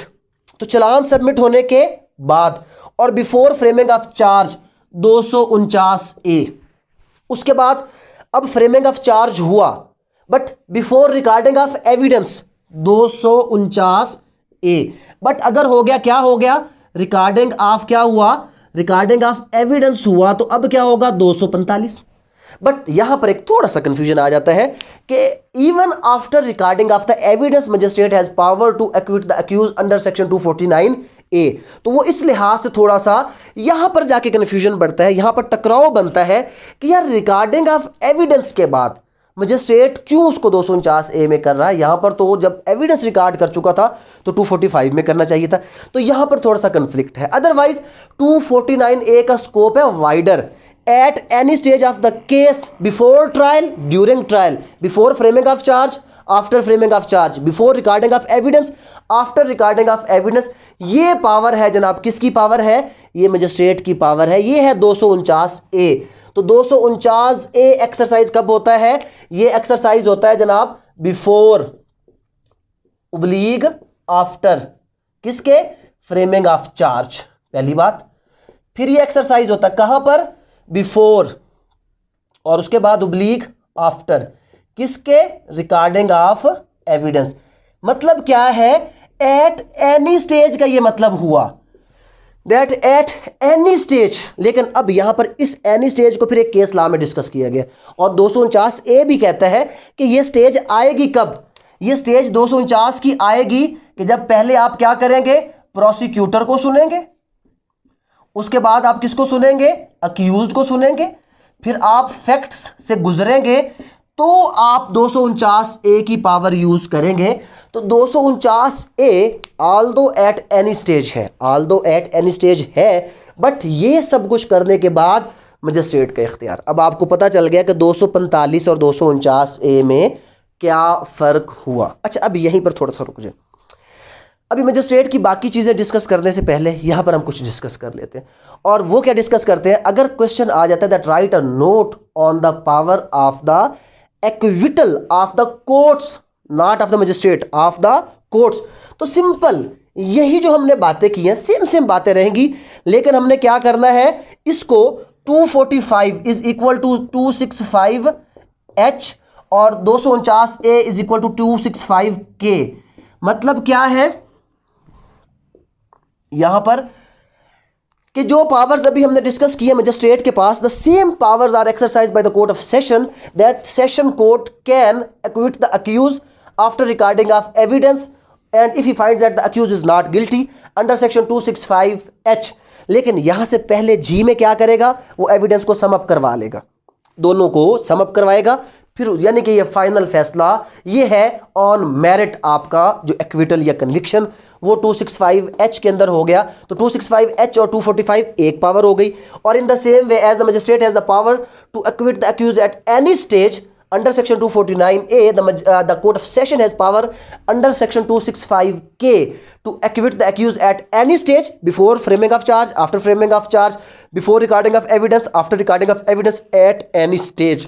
तो चालान सबमिट होने के बाद और before framing of charge 249A। उसके बाद अब फ्रेमिंग ऑफ चार्ज हुआ but before recording of evidence 249A। But अगर हो गया, क्या हो गया? रिकॉर्डिंग ऑफ क्या हुआ? रिकॉर्डिंग ऑफ एविडेंस हुआ, तो अब क्या होगा? 245। बट यहां पर एक थोड़ा सा कंफ्यूजन आ जाता है कि even after recording of the evidence magistrate has power to acquit the accused under section 249A। तो वो इस लिहाज से थोड़ा सा यहां पर जाके कंफ्यूजन बढ़ता है, यहां पर टकराव बनता है कि यार रिकॉर्डिंग ऑफ एविडेंस के बाद मजिस्ट्रेट क्यों उसको 249A में कर रहा है? यहां पर तो जब एविडेंस रिकॉर्ड कर चुका था तो 245 में करना चाहिए था। तो यहां पर थोड़ा सा कंफ्लिक्ट है। अदरवाइज 249A का स्कोप है wider. Eight any stage of the case, before trial, during trial, before framing of charge, after framing of charge, before recording of evidence, after recording of evidence. ये power है जनाब, किसकी power है? ये magistrate की power है। ये है 249A। तो 249A एक्सरसाइज कब होता है? ये एक्सरसाइज होता है जनाब बिफोर उब्लीग आफ्टर, किसके? फ्रेमिंग ऑफ चार्ज, पहली बात। फिर ये एक्सरसाइज होता है कहां पर? बिफोर, और उसके बाद उब्लीग आफ्टर, किसके? Recording of evidence. मतलब क्या है? एट एनी स्टेज का ये मतलब हुआ दैट एट एनी स्टेज। लेकिन अब यहां पर इस एनी स्टेज को फिर एक केस लॉ में डिस्कस किया गया, और 249A भी कहता है कि ये स्टेज आएगी कब? ये स्टेज 249 की आएगी कि जब पहले आप क्या करेंगे? प्रोसिक्यूटर को सुनेंगे, उसके बाद आप किसको सुनेंगे? अक्यूज्ड को सुनेंगे, फिर आप फैक्ट्स से गुजरेंगे, तो आप 249A की पावर यूज करेंगे। तो 249A although eight any stage है, ऑल्दो एट एनी स्टेज है, बट ये सब कुछ करने के बाद मजिस्ट्रेट का इख्तियार। अब आपको पता चल गया कि 245 और 249A में क्या फ़र्क हुआ। अच्छा, अब यहीं पर थोड़ा सा रुक जाए। अभी मजिस्ट्रेट की बाकी चीज़ें डिस्कस करने से पहले यहाँ पर हम कुछ डिस्कस कर लेते हैं, और वो क्या डिस्कस करते हैं? अगर क्वेश्चन आ जाता है that right a note on the power of the acquittal of the courts, not of the magistrate, of the courts. तो सिंपल यही जो हमने बातें की हैं सेम सेम बातें रहेंगी, लेकिन हमने क्या करना है? इसको 245 इज इक्वल टू 265H और 249A is equal to 265K। मतलब क्या है? यहां पर कि जो पावर्स अभी हमने डिस्कस किए मजिस्ट्रेट के पास, the same powers are exercise by the court of session, that session court can acquit the accused after recording of evidence and if he finds that the accused is not guilty under section 265H। लेकिन यहां से पहले जी में क्या करेगा, वो evidence को sum up करवा लेगा, दोनों को समअप करवाएगा, फिर यानी कि ये फाइनल फैसला ये है ऑन मेरिट आपका जो एक्विटल या कन्विक्शन, वो 265H के अंदर हो गया। तो 265H और 245 एक पावर हो गई। और in the same way as the magistrate has the power to acquit the accused at any stage under section 249A, the court of session has power under section 265K to acquit the accused at any stage, before framing of charge, after framing of charge, before recording of evidence, after recording of evidence, at any stage।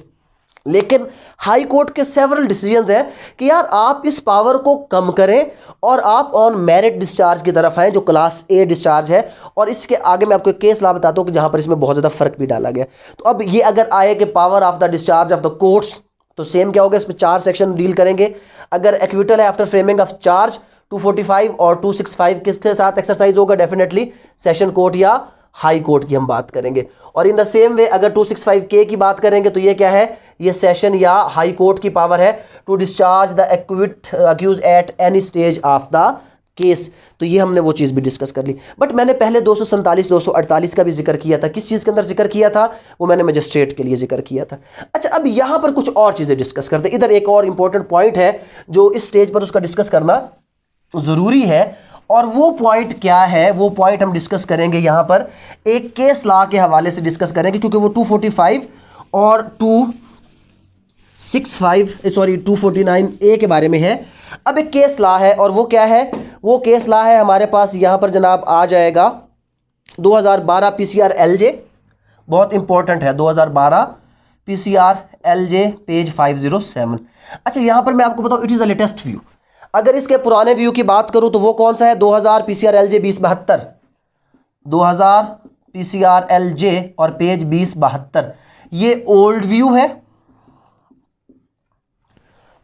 लेकिन high court के several decisions हैं कि यार आप इस power को कम करें और आप ऑन मेरिट डिस्चार्ज की तरफ आएँ जो क्लास ए डिस्चार्ज है। और इसके आगे मैं आपको एक केस ला बताता हूँ कि जहाँ पर इसमें बहुत ज़्यादा फर्क भी डाला गया। तो अब ये अगर आए कि power of the discharge of the courts, तो सेम क्या होगा, इसमें 4 सेक्शन डील करेंगे। अगर एक्विटल है आफ्टर फ्रेमिंग ऑफ चार्ज, 245 और 265 किसके साथ एक्सरसाइज होगा, डेफिनेटली सेशन कोर्ट या हाई कोर्ट की हम बात करेंगे। और इन द सेम वे अगर 265K की बात करेंगे तो ये क्या है, ये सेशन या हाई कोर्ट की पावर है to discharge the accused at any stage of the case. तो ये हमने वो चीज़ भी डिस्कस कर ली। बट मैंने पहले 247 248 का भी जिक्र किया था। किस चीज़ के अंदर जिक्र किया था, वो मैंने मजिस्ट्रेट के लिए जिक्र किया था। अच्छा, अब यहाँ पर कुछ और चीज़ें डिस्कस करते हैं। इधर एक और इंपॉर्टेंट पॉइंट है जो इस स्टेज पर उसका डिस्कस करना ज़रूरी है। और वो पॉइंट क्या है, वो पॉइंट हम डिस्कस करेंगे यहाँ पर एक केस लॉ के हवाले से डिस्कस करेंगे, क्योंकि वो 245 और 249A के बारे में है। अब एक केस लॉ है और वो क्या है, वो केस लॉ है हमारे पास यहाँ पर जनाब आ जाएगा 2012 PCR LJ, बहुत इंपॉर्टेंट है 2012 PCR LJ पेज 507। अच्छा, यहाँ पर मैं आपको बताऊँ, it is the latest view. अगर इसके पुराने व्यू की बात करूं तो वो कौन सा है, 2000 PCR LJ 2072, 2000 PCR LJ और पेज 2072, ये ओल्ड व्यू है।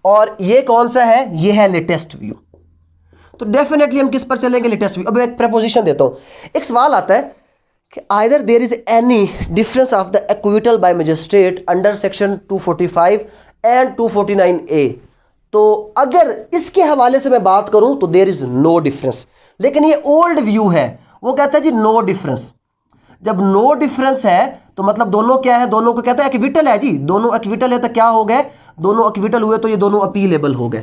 और ये कौन सा है, ये है लेटेस्ट व्यू। तो डेफिनेटली हम किस पर चलेंगे, लेटेस्ट व्यू। अब एक प्रपोजिशन देता हूं। एक सवाल आता है कि either there is any difference of the acquittal by magistrate under section 245 and 249A। तो अगर इसके हवाले से मैं बात करूं तो देयर इज नो डिफरेंस। लेकिन ये ओल्ड व्यू है, वो कहता है जी नो डिफरेंस। जब नो डिफरेंस है तो मतलब दोनों क्या है, दोनों को कहता है एक्विटल है जी, दोनों एक्विटल है तो क्या हो गए, दोनों एक्विटल हुए तो ये दोनों अपीलेबल हो गए।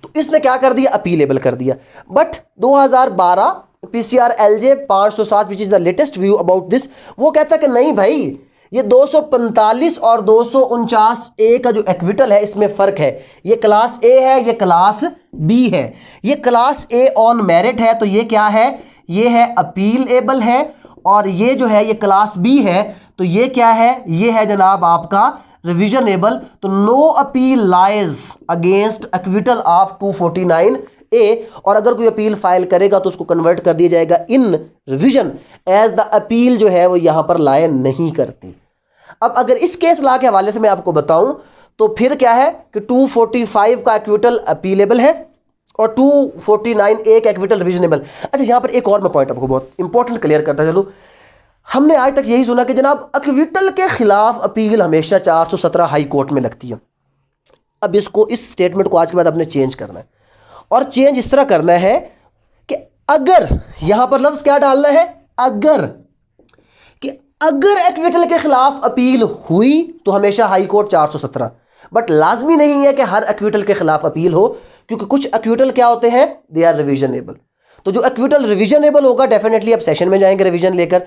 तो इसने क्या कर दिया, अपीलेबल कर दिया। But 2012 PCR LJ 507 which is the latest view about this, वो कहता है कि नहीं भाई, ये 245 और 249A का जो एक्विटल है इसमें फ़र्क है। ये क्लास A है, ये क्लास B है। ये क्लास A ऑन मेरिट है तो ये क्या है, ये है अपीलेबल है। और ये जो है ये क्लास B है तो ये क्या है, ये है जनाब आपका रिविजनेबल। तो no appeal lies against acquittal of 249A। और अगर कोई अपील फाइल करेगा तो उसको कन्वर्ट कर दिया जाएगा इन रिविजन, एज द अपील जो है वो यहाँ पर लाए नहीं करती। अब अगर इस केस लॉ के हवाले से मैं आपको बताऊं तो फिर क्या है कि 245 का एक्विटल अपीलेबल है और 249A का एक्विटल रिविजनेबल। अच्छा, यहाँ पर एक और मैं पॉइंट आपको बहुत इंपॉर्टेंट क्लियर करता चलूँ। हमने आज तक यही सुना कि जनाब एक्विटल के खिलाफ अपील हमेशा 417 हाई कोर्ट में लगती है। अब इसको, इस स्टेटमेंट को आज के बाद आपने चेंज करना है। और चेंज इस तरह करना है कि अगर, यहां पर लफ्ज क्या डालना है, अगर, कि अगर एक्विटल के खिलाफ अपील हुई तो हमेशा हाई कोर्ट 417। बट लाजमी नहीं है कि हर एक्विटल के खिलाफ अपील हो, क्योंकि कुछ एक्विटल क्या होते हैं, दे आर रिविजनेबल। तो जो एक्विटल रिविजनेबल होगा डेफिनेटली आप सेशन में जाएंगे रिविजन लेकर।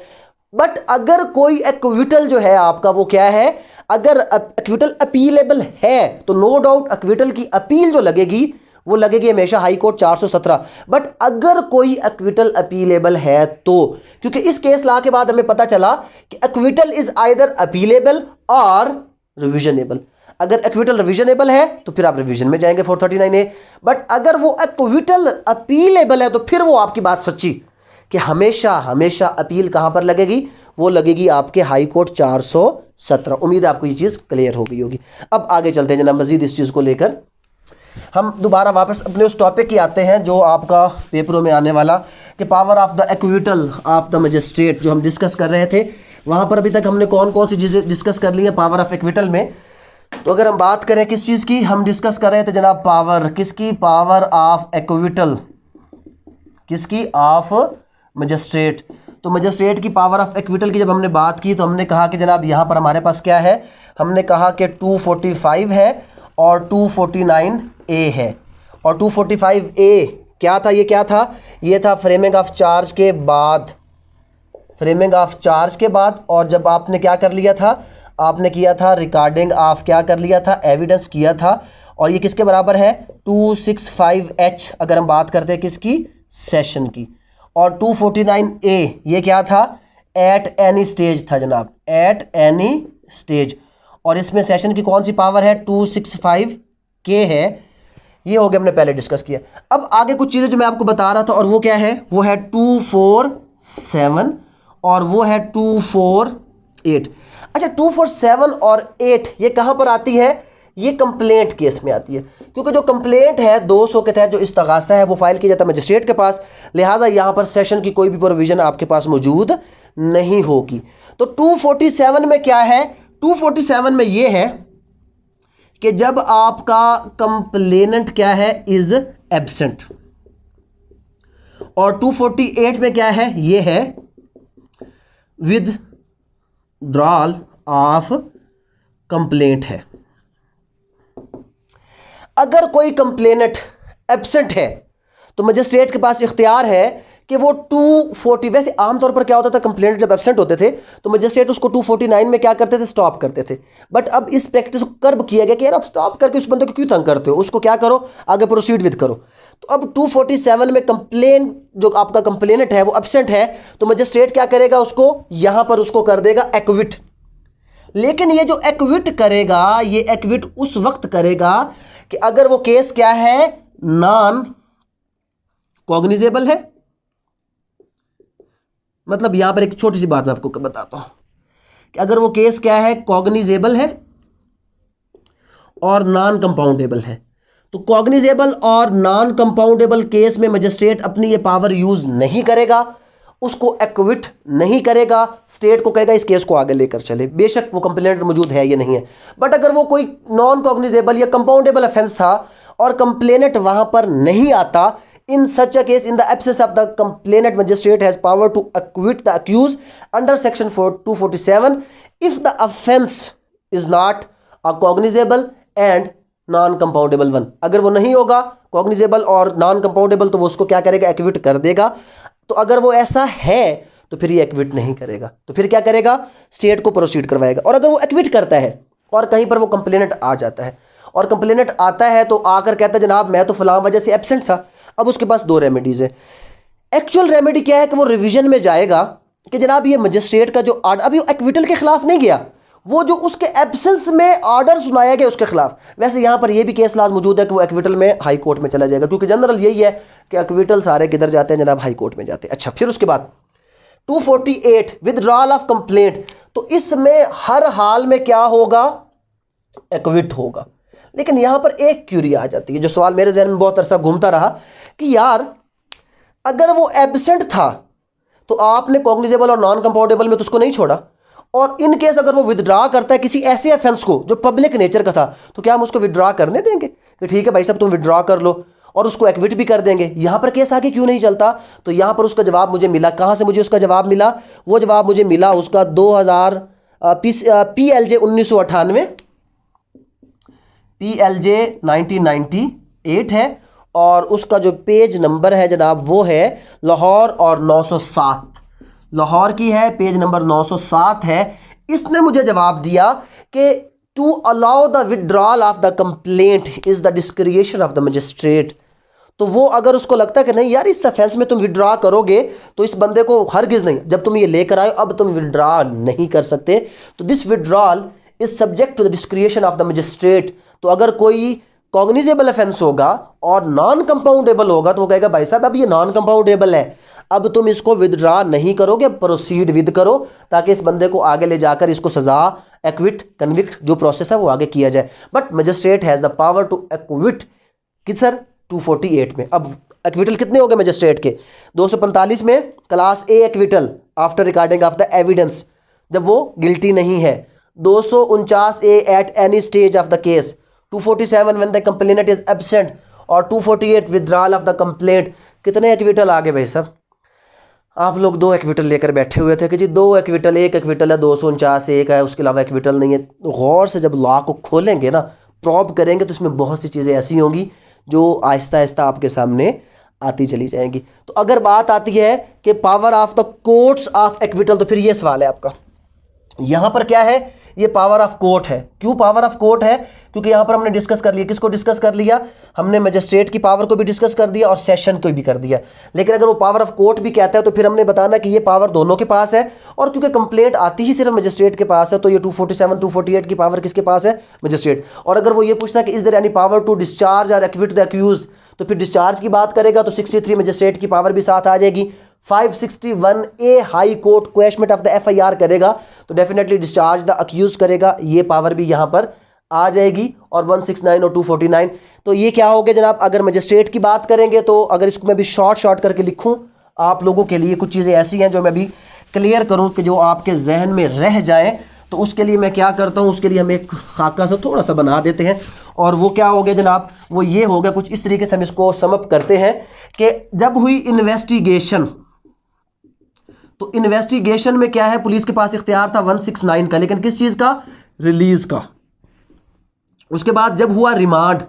बट अगर कोई एक्विटल जो है आपका वो क्या है, अगर एक्विटल अपीलेबल है तो नो डाउट एक्विटल की अपील जो लगेगी वो लगेगी हमेशा हाई कोर्ट 417। बट अगर कोई एक्विटल अपीलेबल है तो, क्योंकि इस केस लॉ के बाद हमें पता चला कि एक्विटल इज आइदर अपीलेबल और रिविजनेबल। अगर एक्विटल रिविजनेबल है तो फिर आप रिविजन में जाएंगे 439A। बट अगर वो एक्विटल अपीलेबल है तो फिर वो आपकी बात सच्ची कि हमेशा हमेशा अपील कहां पर लगेगी, वो लगेगी आपके हाई कोर्ट 417। उम्मीद है आपको ये चीज़ क्लियर हो गई होगी। अब आगे चलते हैं जनाब मजीद इस चीज़ को लेकर हम दोबारा वापस अपने उस टॉपिक की आते हैं जो आपका पेपरों में आने वाला, कि power of the acquittal of the magistrate जो हम डिस्कस कर रहे थे। वहाँ पर अभी तक हमने कौन कौन सी चीज़ें डिस्कस कर ली हैं पावर ऑफ एक्विटल में। तो अगर हम बात करें किस चीज़ की, हम डिस्कस कर रहे थे जनाब पावर किसकी, पावर ऑफ एक्विटल किसकी, ऑफ मजिस्ट्रेट। तो मजिस्ट्रेट की पावर ऑफ एक्विटल की जब हमने बात की तो हमने कहा कि जनाब यहाँ पर हमारे पास क्या है, हमने कहा कि 245 है और 249A है। और 245A क्या था, ये क्या था, ये था फ्रेमिंग ऑफ चार्ज के बाद, फ्रेमिंग ऑफ चार्ज के बाद। और जब आपने क्या कर लिया था, आपने किया था रिकॉर्डिंग ऑफ, क्या कर लिया था, एविडेंस किया था। और ये किसके बराबर है, 265H अगर हम बात करते हैं किसकी, सेशन की। और 249A ये क्या था, एट एनी स्टेज था जनाब, एट एनी स्टेज। और इसमें सेशन की कौन सी पावर है, 265K है। ये हो गया, हमने पहले डिस्कस किया। अब आगे कुछ चीज़ें जो मैं आपको बता रहा था, और वो क्या है, वो है 247 और वो है 248। अच्छा 247 और 8 ये कहाँ पर आती है, ये कंप्लेंट केस में आती है, क्योंकि जो कंप्लेंट है 200 के तहत जो इस्तगासा है वो फाइल किया जाता है मजिस्ट्रेट के पास, लिहाजा यहाँ पर सेशन की कोई भी प्रोविज़न आपके पास मौजूद नहीं होगी। तो 247 में क्या है, 247 में ये है कि जब आपका कंप्लेनेंट क्या है, इज एब्सेंट। और 248 में क्या है, ये है विदड्रॉल ऑफ कंप्लेंट है। अगर कोई कंप्लेनेंट एब्सेंट है तो मजिस्ट्रेट के पास इख्तियार है कि वो 240, वैसे आमतौर पर क्या होता था, कंप्लेंट जब एब्सेंट होते थे तो मजिस्ट्रेट उसको 249 में क्या करते थे, स्टॉप करते थे। बट अब इस प्रैक्टिस को कर्ब किया गया कि यार आप स्टॉप करके उस बंदे को क्यों तंग करते हो, उसको क्या करो, आगे प्रोसीड विद करो। तो अब 247 में कंप्लेन जो आपका कंप्लेनेंट है वो एब्सेंट है, तो मजिस्ट्रेट क्या करेगा, उसको यहां पर उसको कर देगा एक्विट। लेकिन ये जो एक्विट करेगा, ये एक्विट उस वक्त करेगा कि अगर वो केस क्या है, नॉन कॉग्निजेबल है। मतलब यहां पर एक छोटी सी बात मैं आपको बताता हूं कि अगर वो केस क्या है, कॉग्निजेबल है और नॉन कंपाउंडेबल है। तो कॉग्निजेबल और नॉन कंपाउंडेबल केस में मजिस्ट्रेट अपनी ये पावर यूज नहीं करेगा, उसको एक्विट नहीं करेगा, स्टेट को कहेगा इस केस को आगे लेकर चले, बेशक वो कंप्लेंट मौजूद है या नहीं है। बट अगर वो कोई नॉन कॉग्निजेबल या कंपाउंडेबल ऑफेंस था और कंप्लेनेंट वहां पर नहीं आता, in such a case in the absence of the complainant, magistrate has power to acquit the accused under section 247 if the offense is not a cognizable and non compoundable one। अगर वो नहीं होगा cognizable और non compoundable तो वो उसको क्या करेगा, एक्विट कर देगा। तो अगर वो ऐसा है तो फिर ये एक्विट नहीं करेगा, तो फिर क्या करेगा, स्टेट को प्रोसीड करवाएगा। और अगर वो एक्विट करता है और कहीं पर वो कंप्लेनेंट आ जाता है और कंप्लेनेंट आता है तो आकर कहता है जनाब मैं तो फलां वजह से एब्सेंट था, अब उसके पास दो रेमेडीज है। एक्चुअल रेमेडी क्या है कि वो रिवीजन में जाएगा कि जनाब ये मजिस्ट्रेट का जो आर्डर, अभी वो एक्विटल के खिलाफ नहीं गया, वो जो उसके एब्सेंस में ऑर्डर सुनाया गया उसके खिलाफ। वैसे यहाँ पर ये भी केस लाज मौजूद है कि वो एक्विटल में हाई कोर्ट में चला जाएगा, क्योंकि जनरल यही है कि एक्विटल सारे किधर जाते हैं जनाब, हाई कोर्ट में जाते हैं। अच्छा फिर उसके बाद 248 विदड्रॉल ऑफ कंप्लेंट, तो इसमें हर हाल में क्या होगा, एक्विट होगा। लेकिन यहां पर एक क्यूरी आ जाती है, जो सवाल मेरे जहन में बहुत अरसा घूमता रहा कि यार अगर वो एब्सेंट था तो आपने कॉग्निजेबल और नॉन कंपाउंडेबल में तो उसको नहीं छोड़ा, और इन केस अगर वो विदड्रॉ करता है किसी ऐसे ऑफेंस को जो पब्लिक नेचर का था, तो क्या हम उसको विदड्रॉ करने देंगे कि ठीक है भाई साहब तुम विदड्रॉ कर लो, और उसको एक्विट भी कर देंगे। यहां पर केस आगे क्यों नहीं चलता, तो यहां पर उसका जवाब मुझे मिला, कहां से मुझे उसका जवाब मिला, वो जवाब मुझे मिला उसका 2000 PLJ 1998 PLJ 1998 है, और उसका जो पेज नंबर है जनाब वो है लाहौर और 907, लाहौर की है, पेज नंबर 907 है। इसने मुझे जवाब दिया कि to allow the withdrawal of the complaint is the discretion of the magistrate. तो वो अगर उसको लगता है कि नहीं यार इस ऑफेंस में तुम विड्रॉ करोगे तो इस बंदे को हरगिज नहीं, जब तुम ये लेकर आए अब तुम विड्रॉ नहीं कर सकते, तो this withdrawal is subject to the discretion of the magistrate. तो अगर कोई कॉग्निजेबल ऑफेंस होगा और नॉन कंपाउंडेबल होगा तो वो कहेगा भाई साहब अब ये नॉन कंपाउंडेबल है, अब तुम इसको विदड्रॉ नहीं करोगे, प्रोसीड विद करो, ताकि इस बंदे को आगे ले जाकर इसको सजा, एक्विट, कन्विक्ट जो प्रोसेस है वो आगे किया जाए। But magistrate has the power to acquit कि सर 248 में। अब एक्विटल कितने हो गए मजिस्ट्रेट के? 245 में class A acquittal after recording of the evidence, जब वो गिल्टी नहीं है। 249 A at any stage of the case. 247 when the complainant is absent, और 248 विथड्रॉल ऑफ द कंप्लेंट। कितने एक्विटल आ गए भाई साहब? आप लोग 2 एक्विटल लेकर बैठे हुए थे कि जी 2 एक्विटल, एक एक्विटल है, 249 एक है, उसके अलावा एक्विटल नहीं है। गौर से जब लॉ को खोलेंगे ना, प्रॉब करेंगे, तो इसमें बहुत सी चीज़ें ऐसी होंगी जो आहिस्ता आहिस्ता आपके सामने आती चली जाएंगी। तो अगर बात आती है कि power of the courts of acquittal, तो फिर ये सवाल है आपका, यहाँ पर क्या है? ये पावर ऑफ कोर्ट है। क्यों पावर ऑफ कोर्ट है? क्योंकि यहाँ पर हमने डिस्कस कर लिया, किसको डिस्कस कर लिया हमने? मजिस्ट्रेट की पावर को भी डिस्कस कर दिया और सेशन को भी कर दिया। लेकिन अगर वो पावर ऑफ कोर्ट भी कहता है तो फिर हमने बताना कि ये पावर दोनों के पास है, और क्योंकि कंप्लेंट आती ही सिर्फ मजिस्ट्रेट के पास है, तो ये 247 248 की पावर किसके पास है? मजिस्ट्रेट। और अगर वो ये पूछता है कि is there any power to discharge और एक्विट द अक्यूज, तो फिर डिस्चार्ज की बात करेगा तो 63 मजिस्ट्रेट की पावर भी साथ आ जाएगी। 561A high court question of the FIR करेगा तो डेफिनेटली डिस्चार्ज द अक्यूज करेगा, ये पावर भी यहाँ पर आ जाएगी। और 169 और 249, तो ये क्या हो गया जनाब? अगर मजिस्ट्रेट की बात करेंगे तो अगर इसको मैं भी शॉर्ट करके लिखूं आप लोगों के लिए, कुछ चीज़ें ऐसी हैं जो मैं भी क्लियर करूं कि जो आपके जहन में रह जाएं, तो उसके लिए मैं क्या करता हूं, उसके लिए हम एक खाका सा थोड़ा सा बना देते हैं। और वो क्या हो गया जनाब? वो ये हो गया, कुछ इस तरीके से हम इसको समअप करते हैं कि जब हुई इन्वेस्टिगेशन, तो इन्वेस्टिगेशन में क्या है? पुलिस के पास इख्तियार था 169 का, लेकिन किस चीज़ का? रिलीज का। उसके बाद जब हुआ रिमांड,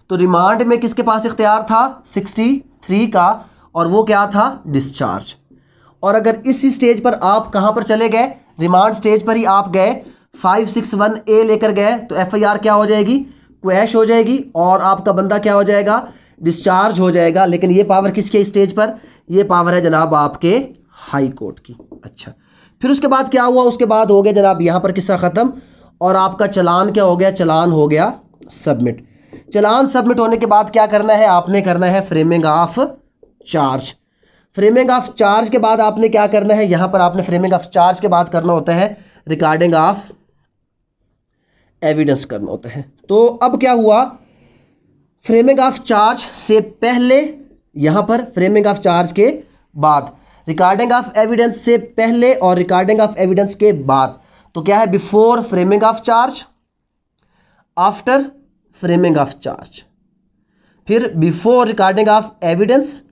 तो रिमांड में किसके पास इख्तियार था? 63 का, और वो क्या था? डिस्चार्ज। और अगर इसी स्टेज पर आप कहां पर चले गए? रिमांड स्टेज पर ही आप गए, 561A लेकर गए, तो FIR क्या हो जाएगी? क्वैश हो जाएगी, और आपका बंदा क्या हो जाएगा? डिस्चार्ज हो जाएगा। लेकिन ये पावर किसके स्टेज पर? ये पावर है जनाब आपके हाई कोर्ट की। अच्छा, फिर उसके बाद क्या हुआ? उसके बाद हो गया जनाब यहाँ पर किस्सा ख़त्म, और आपका चलान क्या हो गया? चलान हो गया सबमिट। चलान सबमिट होने के बाद क्या करना है? आपने करना है framing of charge. Framing of charge के बाद आपने क्या करना है? यहाँ पर आपने फ्रेमिंग ऑफ चार्ज के बाद करना होता है रिकॉर्डिंग ऑफ एविडेंस करना होता है। तो अब क्या हुआ? फ्रेमिंग ऑफ चार्ज से पहले, यहाँ पर फ्रेमिंग ऑफ चार्ज के बाद, रिकॉर्डिंग ऑफ एविडेंस से पहले और रिकॉर्डिंग ऑफ एविडेंस के बाद। तो क्या है? Before framing of charge, after framing of charge, फिर बिफोर रिकॉर्डिंग ऑफ एविडेंस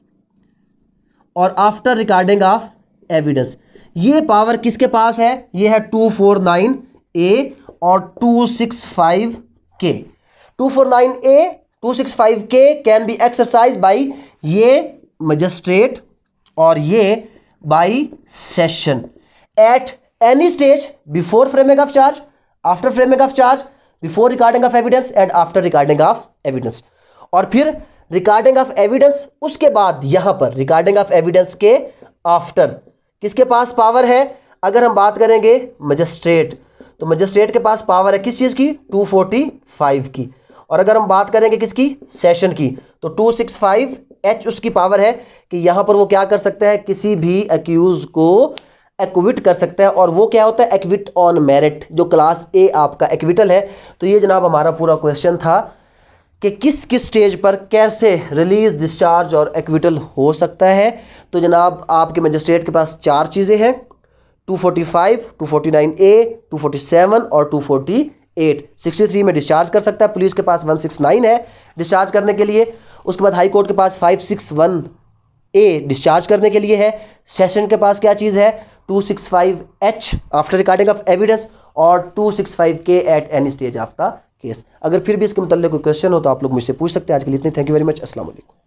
और आफ्टर रिकॉर्डिंग ऑफ एविडेंस। ये पावर किसके पास है? ये है 249A और 265K। 249A 265K can be exercise by ये मजिस्ट्रेट और ये by session at any stage before framing of charge, after framing of charge, before recording of evidence and after recording of evidence. और फिर recording of evidence, उसके बाद यहां पर recording of evidence के आफ्टर किसके पास पावर है? अगर हम बात करेंगे मजिस्ट्रेट, तो मजिस्ट्रेट के पास पावर है किस चीज़ की? 245 की। और अगर हम बात करेंगे किसकी? सेशन की, तो 265H उसकी पावर है कि यहां पर वो क्या कर सकता है? किसी भी अक्यूज को एक्विट कर सकता है। और वो क्या होता है? एक्विट ऑन मेरिट, जो क्लास ए आपका एक्विटल है। तो ये जनाब हमारा पूरा क्वेश्चन था कि किस किस स्टेज पर कैसे रिलीज, डिस्चार्ज और एक्विटल हो सकता है। तो जनाब आपके मजिस्ट्रेट के पास 4 चीज़ें हैं, 245, 249A, 247 और 248। 63 में डिस्चार्ज कर सकता है, पुलिस के पास 169 है डिस्चार्ज करने के लिए। उसके बाद हाई कोर्ट के पास 561A डिस्चार्ज करने के लिए है। सेशन के पास क्या चीज़ है? 265H after recording of evidence और 265K eight any stage of the case. अगर फिर भी इसके मुताल्लिक़ कोई क्वेश्चन हो तो आप लोग मुझसे पूछ सकते हैं। आज के लिए इतने, थैंक यू वेरी मच, अस्सलाम वालेकुम।